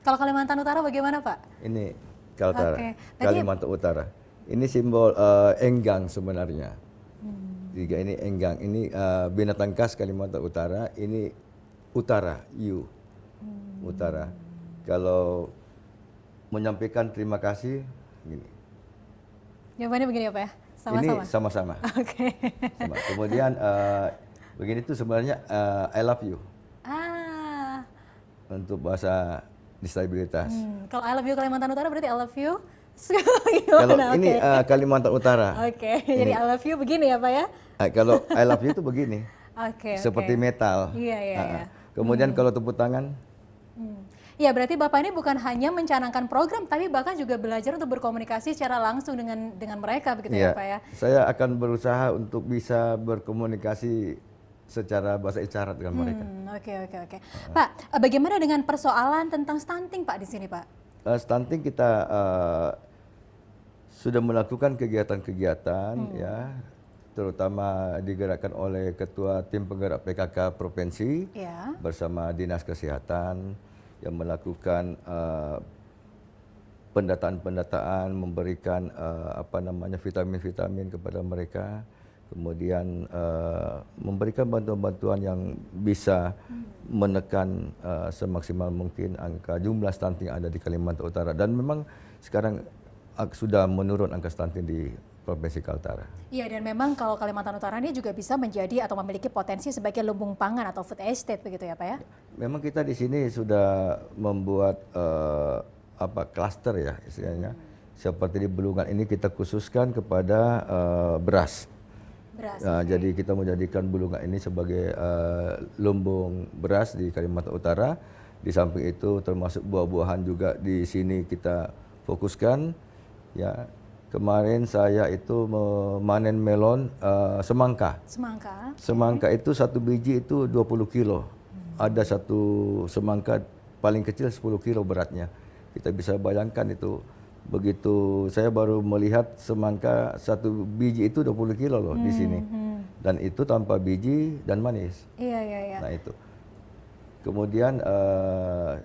A: Kalau Kalimantan Utara bagaimana Pak?
C: Ini Kaltara,
A: Oke.
C: Kalimantan Utara. Ini simbol enggang sebenarnya. Tiga ini enggang. Ini binatang khas Kalimantan Utara. Ini utara, utara. Kalau menyampaikan terima kasih, gini.
A: Jawabannya begini ya Pak ya? Sama-sama?
C: Ini sama-sama.
A: Oke.
C: Sama. Kemudian begini tuh sebenarnya I love you
A: Ah,
C: untuk bahasa disabilitas.
A: kalau I love you Kalimantan Utara berarti I love you.
C: Kalau
A: Gimana?
C: ini
A: Oke.
C: Kalimantan Utara.
A: Oke, jadi I love you begini ya Pak ya?
C: Kalau I love you itu begini,
A: Oke.
C: seperti
A: oke.
C: metal.
A: Iya, iya, iya.
C: Kemudian kalau tepuk tangan,
A: Ya berarti Bapak ini bukan hanya mencanangkan program, tapi bahkan juga belajar untuk berkomunikasi secara langsung dengan mereka begitu ya
C: ya,
A: Pak ya?
C: saya akan berusaha untuk bisa berkomunikasi secara bahasa isyarat dengan mereka.
A: Oke. Pak, bagaimana dengan persoalan tentang stunting Pak di sini Pak?
C: Stunting kita sudah melakukan kegiatan-kegiatan ya, terutama digerakkan oleh Ketua Tim Penggerak PKK Provinsi
A: Ya.
C: bersama Dinas Kesehatan yang melakukan pendataan-pendataan, memberikan vitamin-vitamin kepada mereka, kemudian memberikan bantuan-bantuan yang bisa menekan semaksimal mungkin angka jumlah stunting yang ada di Kalimantan Utara, dan memang sekarang sudah menurun angka stunting di Provinsi Kaltara.
A: Iya, dan memang kalau Kalimantan Utara ini juga bisa menjadi atau memiliki potensi sebagai lumbung pangan atau food estate begitu ya Pak ya?
C: Memang kita di sini sudah membuat klaster ya istilahnya. Seperti di Bulungan ini kita khususkan kepada beras. Jadi kita menjadikan Bulungan ini sebagai lumbung beras di Kalimantan Utara. Di samping itu termasuk buah-buahan juga di sini kita fokuskan. Ya, kemarin saya itu memanen melon semangka. Semangka itu satu biji itu 20 kilo. Ada satu semangka paling kecil 10 kilo beratnya. Kita bisa bayangkan itu. Begitu saya baru melihat semangka satu biji itu 20 kilo loh di sini. Dan itu tanpa biji dan manis.
A: Iya.
C: Nah itu. Kemudian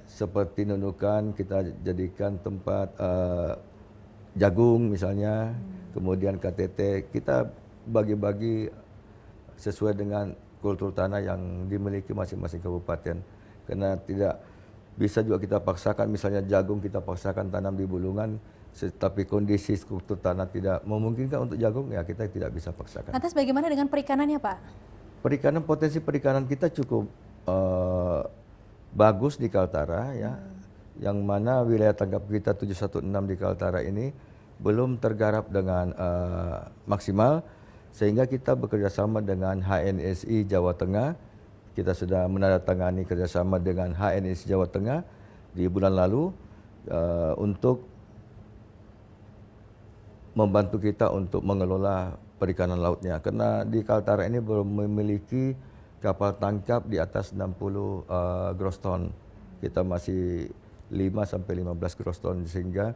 C: seperti Nunukan kita jadikan tempat jagung misalnya, kemudian KTT, kita bagi-bagi sesuai dengan kultur tanah yang dimiliki masing-masing kabupaten. Karena tidak bisa juga kita paksakan, misalnya jagung kita paksakan tanam di Bulungan, tapi kondisi kultur tanah tidak memungkinkan untuk jagung, ya kita tidak bisa paksakan.
A: Lantas bagaimana dengan perikanannya Pak?
C: Perikanan, potensi perikanan kita cukup bagus di Kaltara ya. Yang mana wilayah tanggap kita 716 di Kaltara ini belum tergarap dengan maksimal, sehingga kita bekerjasama dengan HNSI Jawa Tengah. Kita sudah menandatangani kerjasama dengan HNSI Jawa Tengah di bulan lalu untuk membantu kita untuk mengelola perikanan lautnya. Karena di Kaltara ini belum memiliki kapal tangkap di atas 60 gross ton. Kita masih 5-15 gross ton, sehingga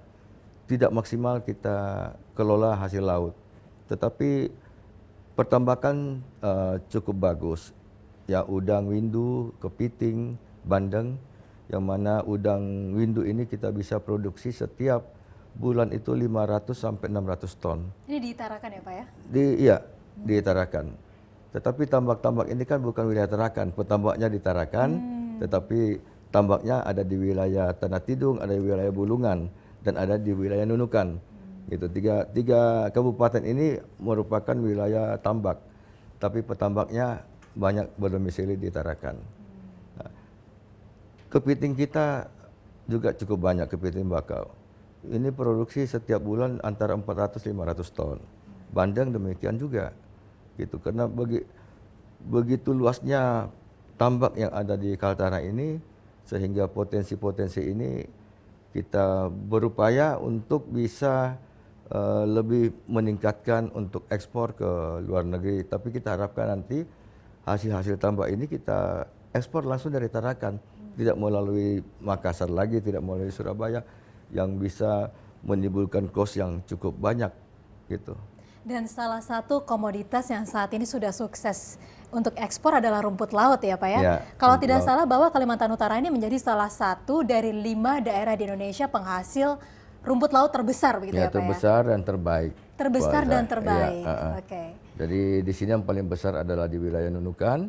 C: tidak maksimal kita kelola hasil laut. Tetapi pertambakan cukup bagus. Ya, udang windu, kepiting, bandeng, yang mana udang windu ini kita bisa produksi setiap bulan itu 500 sampai 600 ton.
A: Ini di Tarakan ya Pak ya?
C: Iya, di Tarakan. Tetapi tambak-tambak ini kan bukan wilayah Tarakan, petambaknya di Tarakan, tetapi tambaknya ada di wilayah Tanah Tidung, ada di wilayah Bulungan, dan ada di wilayah Nunukan. Gitu. Tiga kabupaten ini merupakan wilayah tambak, tapi petambaknya banyak berdomisili di Tarakan. Nah, kepiting kita juga cukup banyak, kepiting bakau. Ini produksi setiap bulan antara 400-500 ton. Bandeng demikian juga. Gitu. Karena begitu luasnya tambak yang ada di Kaltara ini, sehingga potensi-potensi ini kita berupaya untuk bisa lebih meningkatkan untuk ekspor ke luar negeri. Tapi kita harapkan nanti hasil-hasil tambak ini kita ekspor langsung dari Tarakan, tidak melalui Makassar lagi, tidak melalui Surabaya, yang bisa menimbulkan kos yang cukup banyak gitu.
A: Dan salah satu komoditas yang saat ini sudah sukses untuk ekspor adalah rumput laut ya Pak ya?
C: Ya,
A: Kalau tidak salah bahwa Kalimantan Utara ini menjadi salah satu dari 5 daerah di Indonesia penghasil rumput laut terbesar begitu ya, Pak ya?
C: Terbesar dan terbaik.
A: Terbesar dan
C: Ya,
A: terbaik.
C: Oke. Jadi di sini yang paling besar adalah di wilayah Nunukan,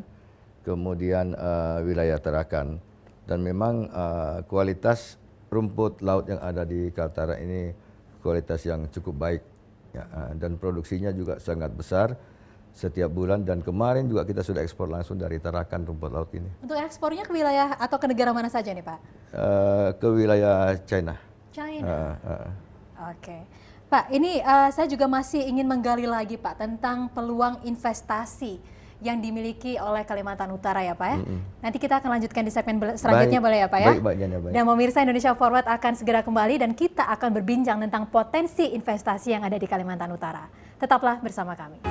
C: kemudian wilayah Tarakan. Dan memang kualitas rumput laut yang ada di Kaltara ini kualitas yang cukup baik. Ya, dan produksinya juga sangat besar setiap bulan, dan kemarin juga kita sudah ekspor langsung dari Tarakan rumput laut ini.
A: Untuk ekspornya ke wilayah atau ke negara mana saja nih, Pak?
C: Ke wilayah China.
A: China. Oke. Pak, ini saya juga masih ingin menggali lagi, Pak, tentang peluang investasi yang dimiliki oleh Kalimantan Utara ya, Pak ya. Nanti kita akan lanjutkan di segmen selanjutnya, boleh ya, Pak ya?
C: Baik, baik.
A: Dan pemirsa, Indonesia Forward akan segera kembali dan kita akan berbincang tentang potensi investasi yang ada di Kalimantan Utara. Tetaplah bersama kami.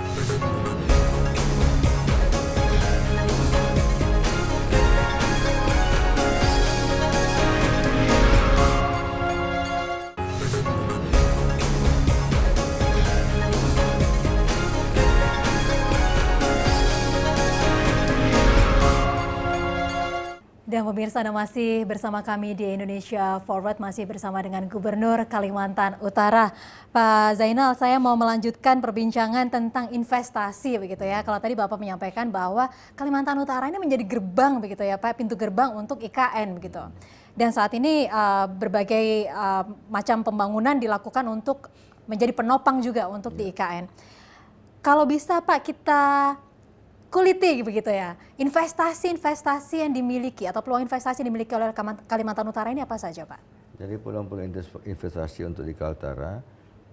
A: Dan pemirsa, Anda masih bersama kami di Indonesia Forward, masih bersama dengan Gubernur Kalimantan Utara. Pak Zainal, saya mau melanjutkan perbincangan tentang investasi begitu ya. Kalau tadi Bapak menyampaikan bahwa Kalimantan Utara ini menjadi gerbang begitu ya Pak, pintu gerbang untuk IKN begitu. Dan saat ini berbagai macam pembangunan dilakukan untuk menjadi penopang juga untuk di IKN. Kalau bisa Pak, kita kuliti begitu ya, investasi yang dimiliki atau peluang investasi yang dimiliki oleh Kalimantan Utara ini apa saja, Pak?
C: Jadi peluang-peluang investasi untuk di Kaltara,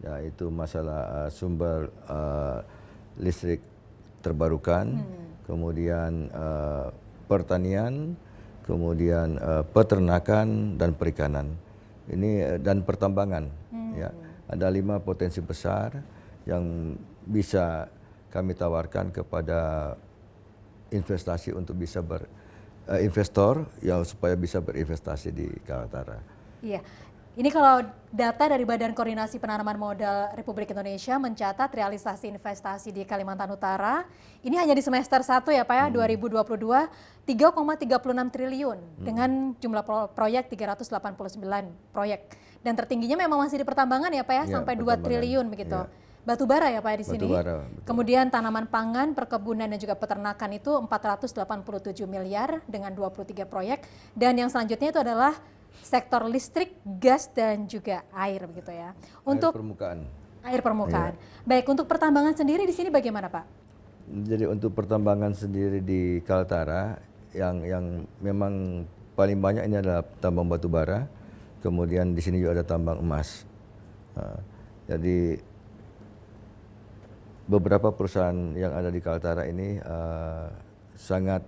C: yaitu masalah sumber listrik terbarukan, kemudian pertanian, kemudian peternakan dan perikanan. Ini dan pertambangan. Ya, ada 5 potensi besar yang bisa kami tawarkan kepada investasi untuk bisa investor yang supaya bisa berinvestasi di Kaltara.
A: Iya. Ini kalau data dari Badan Koordinasi Penanaman Modal Republik Indonesia mencatat realisasi investasi di Kalimantan Utara ini hanya di semester 1 ya Pak ya, 2022 3,36 triliun dengan jumlah proyek 389 proyek. Dan tertingginya memang masih di pertambangan ya Pak ya, sampai 2 triliun begitu. Ya. Batu bara ya Pak di sini. Kemudian tanaman pangan, perkebunan dan juga peternakan itu 487 miliar dengan 23 proyek. Dan yang selanjutnya itu adalah sektor listrik, gas dan juga air begitu ya. Untuk air permukaan. Iya. Baik, untuk pertambangan sendiri di sini bagaimana Pak?
C: Jadi untuk pertambangan sendiri di Kaltara yang memang paling banyak ini adalah tambang batu bara. Kemudian di sini juga ada tambang emas. Jadi beberapa perusahaan yang ada di Kaltara ini sangat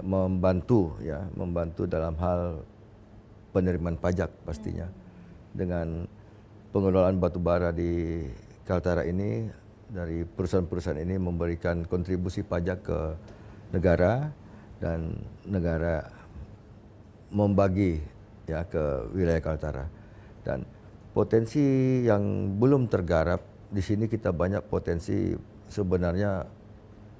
C: membantu dalam hal penerimaan pajak pastinya. Dengan pengelolaan batu bara di Kaltara ini, dari perusahaan-perusahaan ini memberikan kontribusi pajak ke negara dan negara membagi ya ke wilayah Kaltara. Dan potensi yang belum tergarap di sini, kita banyak potensi sebenarnya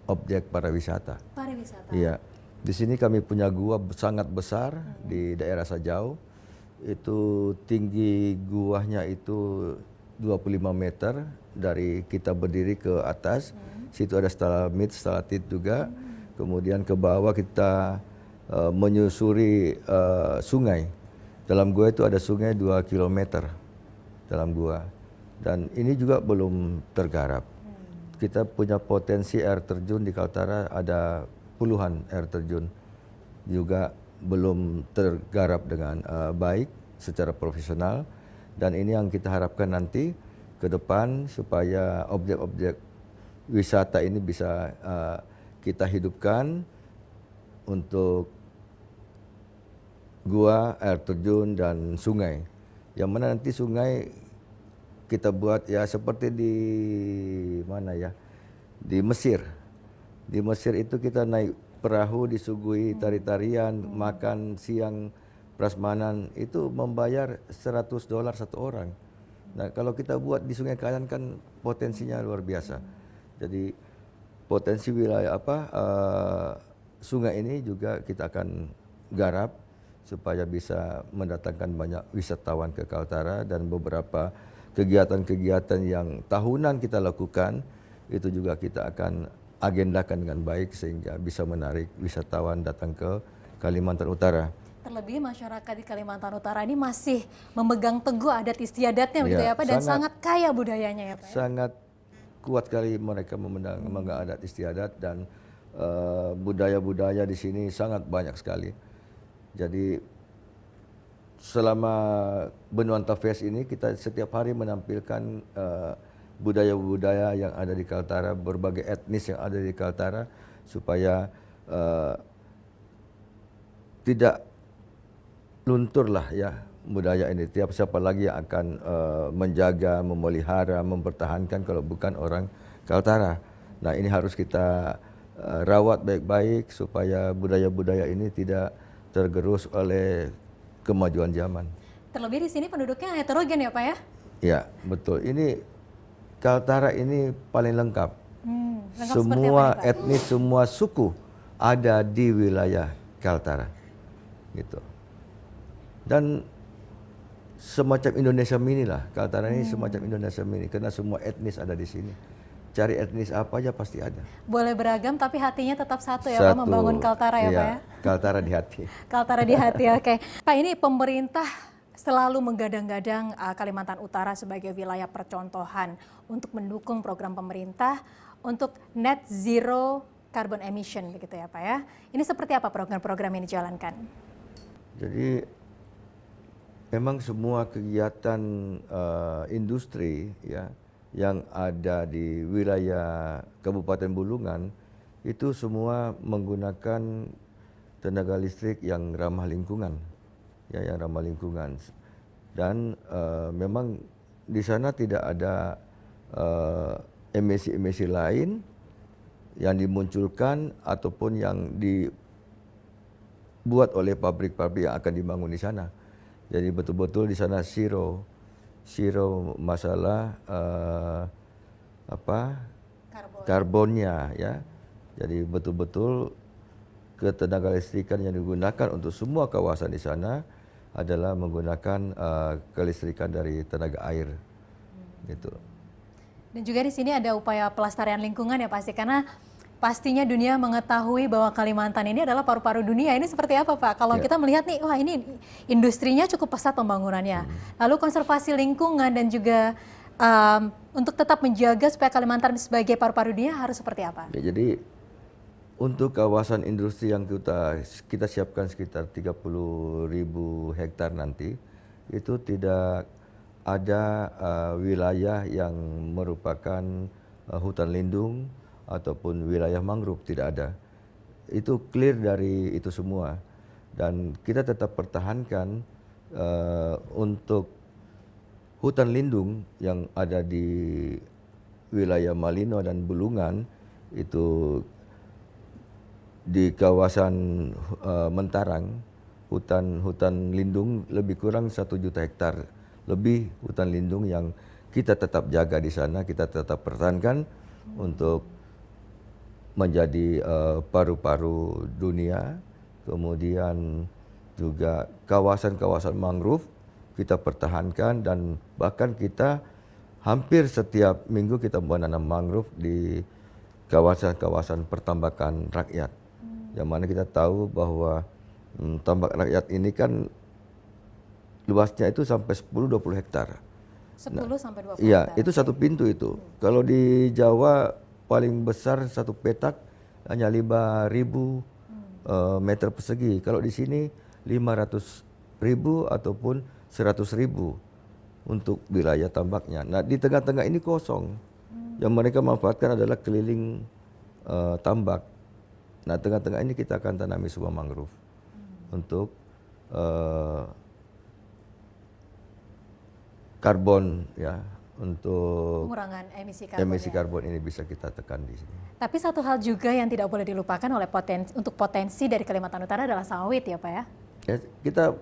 C: objek pariwisata.
A: Pariwisata.
C: Iya. Di sini kami punya gua sangat besar di daerah Sajau. Itu tinggi guanya itu 25 meter dari kita berdiri ke atas. Situ ada stalagmit juga. Kemudian ke bawah kita menyusuri sungai. Dalam gua itu ada sungai 2 kilometer dalam gua. Dan ini juga belum tergarap. Kita punya potensi air terjun di Kaltara, ada puluhan air terjun juga belum tergarap dengan baik secara profesional. Dan ini yang kita harapkan nanti ke depan supaya objek-objek wisata ini bisa kita hidupkan untuk gua, air terjun dan sungai. Yang mana nanti sungai kita buat ya seperti di mana ya, di Mesir. Di Mesir itu kita naik perahu, disuguhi tari-tarian, makan siang prasmanan, itu membayar $100 satu orang. Nah kalau kita buat di Sungai Kayan kan potensinya luar biasa. Jadi potensi wilayah sungai ini juga kita akan garap supaya bisa mendatangkan banyak wisatawan ke Kaltara, dan beberapa kegiatan-kegiatan yang tahunan kita lakukan itu juga kita akan agendakan dengan baik sehingga bisa menarik wisatawan datang ke Kalimantan Utara.
A: Terlebih masyarakat di Kalimantan Utara ini masih memegang teguh adat istiadatnya begitu ya Pak, dan sangat kaya budayanya ya Pak.
C: Sangat kuat kali mereka memegang adat istiadat, dan budaya-budaya di sini sangat banyak sekali. Jadi selama Benuanta Fest ini kita setiap hari menampilkan budaya-budaya yang ada di Kaltara, berbagai etnis yang ada di Kaltara, supaya tidak lunturlah ya budaya ini. Siapa lagi yang akan menjaga, memelihara, mempertahankan kalau bukan orang Kaltara. Nah, ini harus kita rawat baik-baik supaya budaya-budaya ini tidak tergerus oleh kemajuan zaman.
A: Terlebih di sini penduduknya heterogen ya Pak ya?
C: Ya, betul. Ini Kaltara ini paling lengkap.
A: Lengkap
C: Semua etnis, semua suku ada di wilayah Kaltara. Gitu. Dan semacam Indonesia mini lah. Kaltara ini semacam Indonesia mini karena semua etnis ada di sini. Cari etnis apa aja pasti ada.
A: Boleh beragam tapi hatinya tetap satu ya Pak, membangun Kaltara ya Pak ya?
C: Kaltara di hati.
A: Kaltara di hati, oke. Pak, ini pemerintah selalu menggadang-gadang Kalimantan Utara sebagai wilayah percontohan untuk mendukung program pemerintah untuk net zero carbon emission begitu ya Pak ya. Ini seperti apa program-program yang dijalankan?
C: Jadi memang semua kegiatan industri ya yang ada di wilayah Kabupaten Bulungan itu semua menggunakan tenaga listrik yang ramah lingkungan, ya, yang ramah lingkungan. Dan memang di sana tidak ada emisi-emisi lain yang dimunculkan ataupun yang dibuat oleh pabrik-pabrik yang akan dibangun di sana. Jadi betul-betul di sana zero masalah karbonnya ya. Jadi betul-betul ketenaga listrikan yang digunakan untuk semua kawasan di sana adalah menggunakan kelistrikan dari tenaga air, gitu.
A: Dan juga di sini ada upaya pelestarian lingkungan ya pasti, karena pastinya dunia mengetahui bahwa Kalimantan ini adalah paru-paru dunia. Ini seperti apa Pak? Kalau kita melihat nih, wah ini industrinya cukup pesat pembangunannya. Lalu konservasi lingkungan dan juga untuk tetap menjaga supaya Kalimantan sebagai paru-paru dunia harus seperti apa?
C: Ya, jadi untuk kawasan industri yang kita siapkan sekitar 30.000 hektar nanti, itu tidak ada wilayah yang merupakan hutan lindung ataupun wilayah mangrove, tidak ada. Itu clear dari itu semua. Dan kita tetap pertahankan untuk hutan lindung yang ada di wilayah Malino dan Bulungan, itu di kawasan Mentarang, hutan lindung lebih kurang 1 juta hektar lebih hutan lindung yang kita tetap jaga di sana, kita tetap pertahankan untuk menjadi paru-paru dunia. Kemudian juga kawasan-kawasan mangrove kita pertahankan, dan bahkan kita hampir setiap minggu kita menanam mangrove di kawasan-kawasan pertambakan rakyat. Yang mana kita tahu bahwa tambak rakyat ini kan luasnya itu sampai 10-20 hektar.
A: 10 sampai 20
C: Iya,
A: hektar.
C: itu satu pintu itu. Kalau di Jawa paling besar satu petak hanya 5.000 meter persegi. Kalau di sini 500.000 ataupun 100.000 untuk wilayah tambaknya. Nah, di tengah-tengah ini kosong. Yang mereka manfaatkan adalah keliling tambak. Nah, tengah-tengah ini kita akan tanami sebuah mangrove untuk karbon ya, untuk
A: pengurangan emisi
C: karbon ini bisa kita tekan di sini.
A: Tapi satu hal juga yang tidak boleh dilupakan oleh potensi dari Kalimantan Utara adalah sawit ya Pak ya?
C: Ya, kita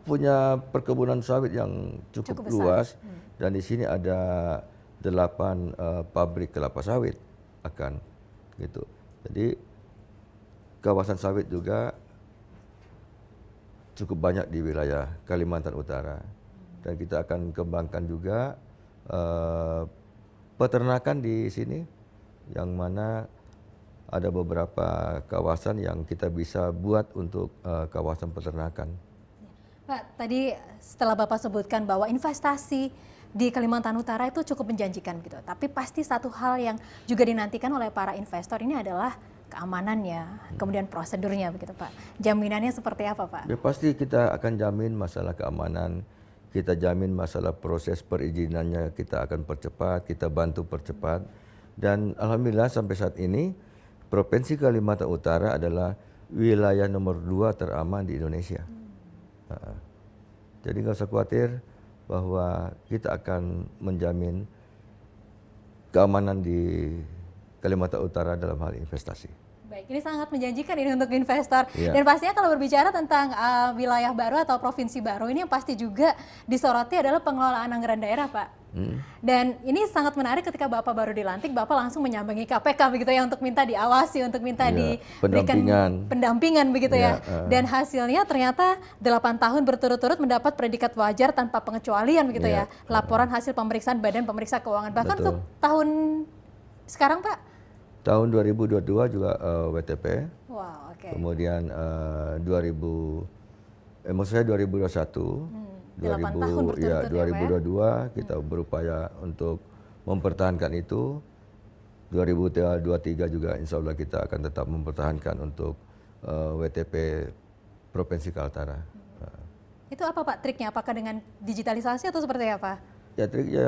C: punya perkebunan sawit yang cukup luas, dan di sini ada 8 pabrik kelapa sawit akan gitu. Jadi kawasan sawit juga cukup banyak di wilayah Kalimantan Utara. Dan kita akan kembangkan juga peternakan di sini, yang mana ada beberapa kawasan yang kita bisa buat untuk kawasan peternakan.
A: Pak, tadi setelah Bapak sebutkan bahwa investasi di Kalimantan Utara itu cukup menjanjikan gitu. Tapi pasti satu hal yang juga dinantikan oleh para investor ini adalah keamanannya, kemudian prosedurnya begitu Pak. Jaminannya seperti apa Pak?
C: Ya pasti kita akan jamin masalah keamanan, kita jamin masalah proses perizinannya kita akan percepat, kita bantu percepat. Dan alhamdulillah sampai saat ini Provinsi Kalimantan Utara adalah wilayah nomor 2 teraman di Indonesia. Jadi nggak usah khawatir bahwa kita akan menjamin keamanan di Kalimantan Utara dalam hal investasi.
A: Baik, ini sangat menjanjikan ini untuk investor.
C: Iya.
A: Dan pastinya kalau berbicara tentang wilayah baru atau provinsi baru ini yang pasti juga disoroti adalah pengelolaan anggaran daerah Pak. Dan ini sangat menarik ketika Bapak baru dilantik, Bapak langsung menyambangi KPK begitu ya untuk minta diawasi, untuk minta diberikan pendampingan begitu ya. Dan hasilnya ternyata 8 tahun berturut-turut mendapat predikat wajar tanpa pengecualian begitu ya. Laporan hasil pemeriksaan Badan Pemeriksa Keuangan. Bahkan
C: Betul.
A: untuk tahun sekarang Pak?
C: Tahun 2022 juga WTP.
A: Wow, oke.
C: Kemudian 2021.
A: 8 tahun berturut-turut ya,
C: 2022 kita berupaya untuk mempertahankan itu. 2023 juga insya Allah kita akan tetap mempertahankan untuk WTP Provinsi Kaltara.
A: Itu apa Pak triknya? Apakah dengan digitalisasi atau seperti apa?
C: Ya triknya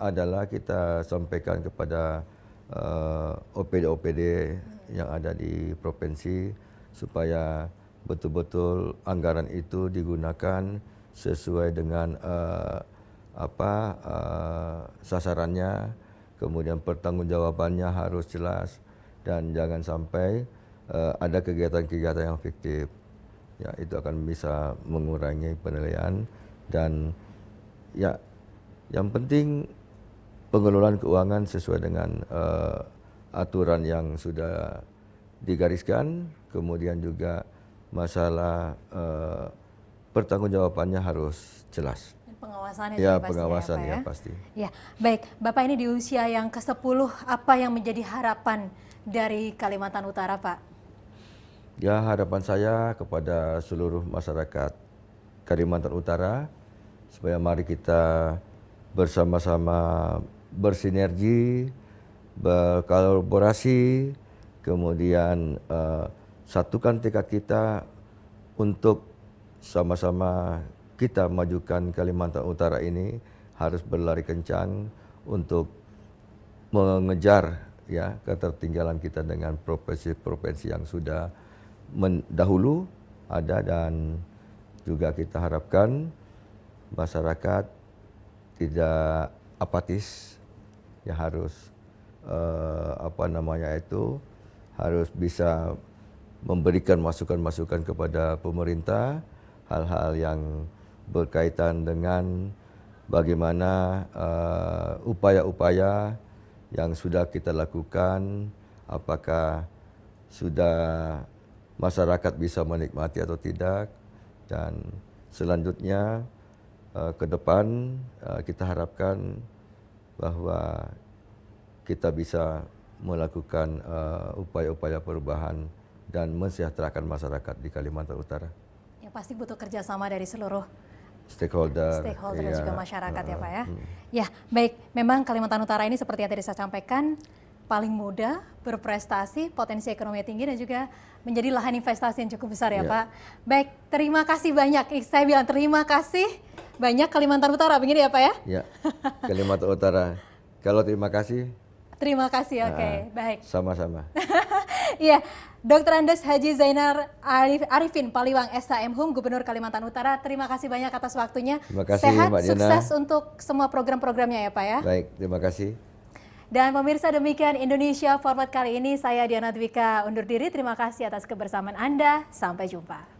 C: adalah kita sampaikan kepada OPD-OPD yang ada di provinsi supaya betul-betul anggaran itu digunakan sesuai dengan sasarannya, kemudian pertanggungjawabannya harus jelas dan jangan sampai ada kegiatan-kegiatan yang fiktif. Ya, itu akan bisa mengurangi penilaian dan ya yang penting pengelolaan keuangan sesuai dengan aturan yang sudah digariskan, kemudian juga masalah pertanggungjawabannya harus jelas.
A: Dan pengawasannya
C: Ya,
A: juga
C: pengawasan
A: pasti,
C: ya,
A: Pak,
C: pasti.
A: Ya, baik. Bapak ini di usia yang ke-10, apa yang menjadi harapan dari Kalimantan Utara, Pak?
C: Ya, harapan saya kepada seluruh masyarakat Kalimantan Utara supaya mari kita bersama-sama bersinergi, berkolaborasi, kemudian satukan tekad kita untuk sama-sama kita majukan Kalimantan Utara ini, harus berlari kencang untuk mengejar ya ketertinggalan kita dengan provinsi-provinsi yang sudah mendahulu ada, dan juga kita harapkan masyarakat tidak apatis, ya harus harus bisa memberikan masukan-masukan kepada pemerintah, hal-hal yang berkaitan dengan bagaimana upaya-upaya yang sudah kita lakukan, apakah sudah masyarakat bisa menikmati atau tidak, dan selanjutnya ke depan kita harapkan bahwa kita bisa melakukan upaya-upaya perubahan dan mensejahterakan masyarakat di Kalimantan Utara.
A: Ya pasti butuh kerjasama dari seluruh
C: Stakeholder
A: dan juga masyarakat ya Pak ya. Ya baik, memang Kalimantan Utara ini seperti yang tadi saya sampaikan, paling muda, berprestasi, potensi ekonomi tinggi, dan juga menjadi lahan investasi yang cukup besar ya Pak. Baik, terima kasih banyak. Saya bilang terima kasih banyak Kalimantan Utara, begini ya Pak ya? Ya,
C: Kalimantan Utara. Kalau terima kasih.
A: Terima kasih, oke, baik.
C: Sama-sama.
A: Iya, Dr. Andes Haji Zainar Arifin Paliwang SHM Gubernur Kalimantan Utara, terima kasih banyak atas waktunya.
C: Terima kasih,
A: sehat,
C: Mbak Diana.
A: sukses untuk semua program-programnya ya Pak ya.
C: Baik, terima kasih.
A: Dan pemirsa, demikian Indonesia Forward kali ini. Saya Diana Dwika undur diri, terima kasih atas kebersamaan Anda, sampai jumpa.